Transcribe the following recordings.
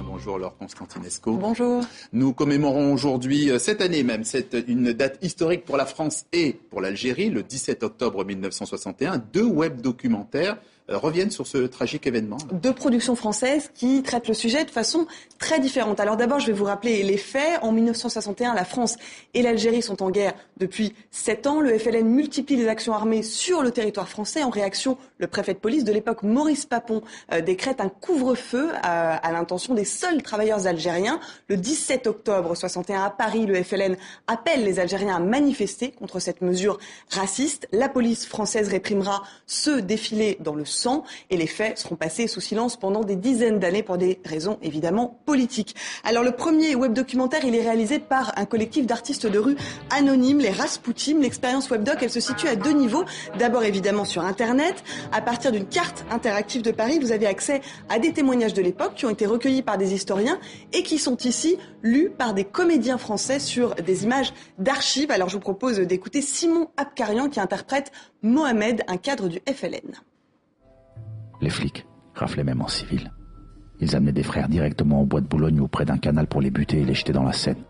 Bonjour Laure Constantinesco. Bonjour. Nous commémorons aujourd'hui, cette année même, une date historique pour la France et pour l'Algérie, le 17 octobre 1961. 2 web-documentaires reviennent sur ce tragique événement. 2 productions françaises qui traitent le sujet de façon très différente. Alors d'abord, je vais vous rappeler les faits. En 1961, la France et l'Algérie sont en guerre depuis 7 ans. Le FLN multiplie les actions armées sur le territoire français. En réaction, le préfet de police de l'époque, Maurice Papon, décrète un couvre-feu à l'intention des seuls travailleurs algériens. Le 17 octobre 61, à Paris, le FLN appelle les Algériens à manifester contre cette mesure raciste. La police française réprimera ce défilé dans le sang et les faits seront passés sous silence pendant des dizaines d'années pour des raisons évidemment politiques. Alors le premier web documentaire, il est réalisé par un collectif d'artistes de rue anonymes, les Rasputim. L'expérience webdoc, elle se situe à 2 niveaux. D'abord évidemment sur Internet. À partir d'une carte interactive de Paris, vous avez accès à des témoignages de l'époque qui ont été recueillis par des historiens et qui sont ici lus par des comédiens français sur des images d'archives. Alors je vous propose d'écouter Simon Abkarian qui interprète Mohamed, un cadre du FLN. Les flics raflaient même en civil. Ils amenaient des frères directement au bois de Boulogne ou près d'un canal pour les buter et les jeter dans la Seine.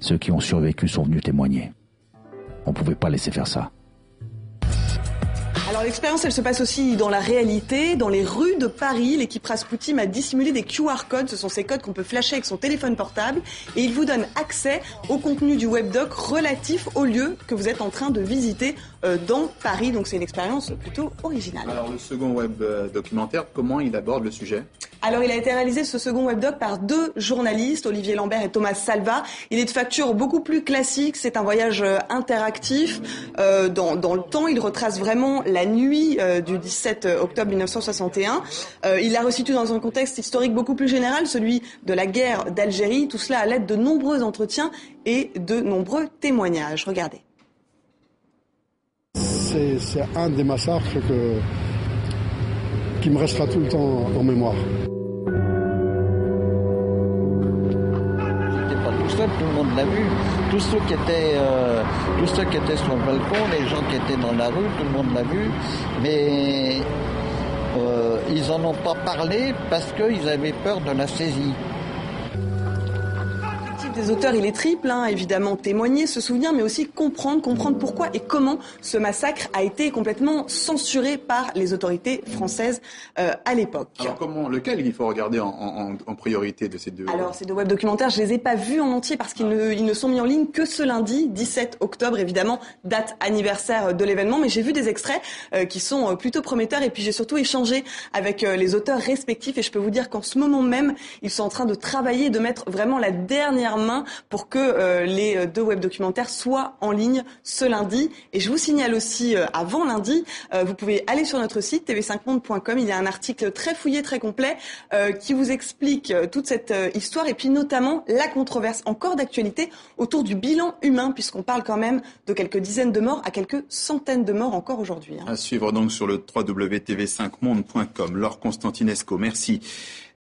Ceux qui ont survécu sont venus témoigner. On ne pouvait pas laisser faire ça. Alors l'expérience, elle se passe aussi dans la réalité, dans les rues de Paris. L'équipe Rasputin a dissimulé des QR codes. Ce sont ces codes qu'on peut flasher avec son téléphone portable. Et il vous donne accès au contenu du webdoc relatif au lieu que vous êtes en train de visiter dans Paris. Donc c'est une expérience plutôt originale. Alors le second web documentaire, comment il aborde le sujet ? Alors il a été réalisé ce second webdoc par 2 journalistes, Olivier Lambert et Thomas Salva. Il est de facture beaucoup plus classique, c'est un voyage interactif. Dans le temps, il retrace vraiment la nuit du 17 octobre 1961. Il la resitue dans un contexte historique beaucoup plus général, celui de la guerre d'Algérie. Tout cela à l'aide de nombreux entretiens et de nombreux témoignages. Regardez. C'est un des massacres qui me restera tout le temps en mémoire. J'étais pas tout seul, tout le monde l'a vu. Tous ceux qui étaient sur le balcon, les gens qui étaient dans la rue, tout le monde l'a vu. Mais ils en ont pas parlé parce qu'ils avaient peur de la saisie. Des auteurs, il est triple, évidemment témoigner, se souvenir, mais aussi comprendre pourquoi et comment ce massacre a été complètement censuré par les autorités françaises à l'époque. Alors lequel il faut regarder en priorité de ces 2 Alors ces 2 web documentaires, je les ai pas vus en entier parce qu'ils ne sont mis en ligne que ce lundi, 17 octobre, évidemment, date anniversaire de l'événement, mais j'ai vu des extraits qui sont plutôt prometteurs et puis j'ai surtout échangé avec les auteurs respectifs et je peux vous dire qu'en ce moment même, ils sont en train de travailler, de mettre vraiment la dernière main pour que les 2 web documentaires soient en ligne ce lundi. Et je vous signale aussi, avant lundi, vous pouvez aller sur notre site tv5monde.com. Il y a un article très fouillé, très complet, qui vous explique toute cette histoire et puis notamment la controverse encore d'actualité autour du bilan humain, puisqu'on parle quand même de quelques dizaines de morts à quelques centaines de morts encore aujourd'hui. À suivre donc sur le www.tv5monde.com. Laure Constantinesco, merci.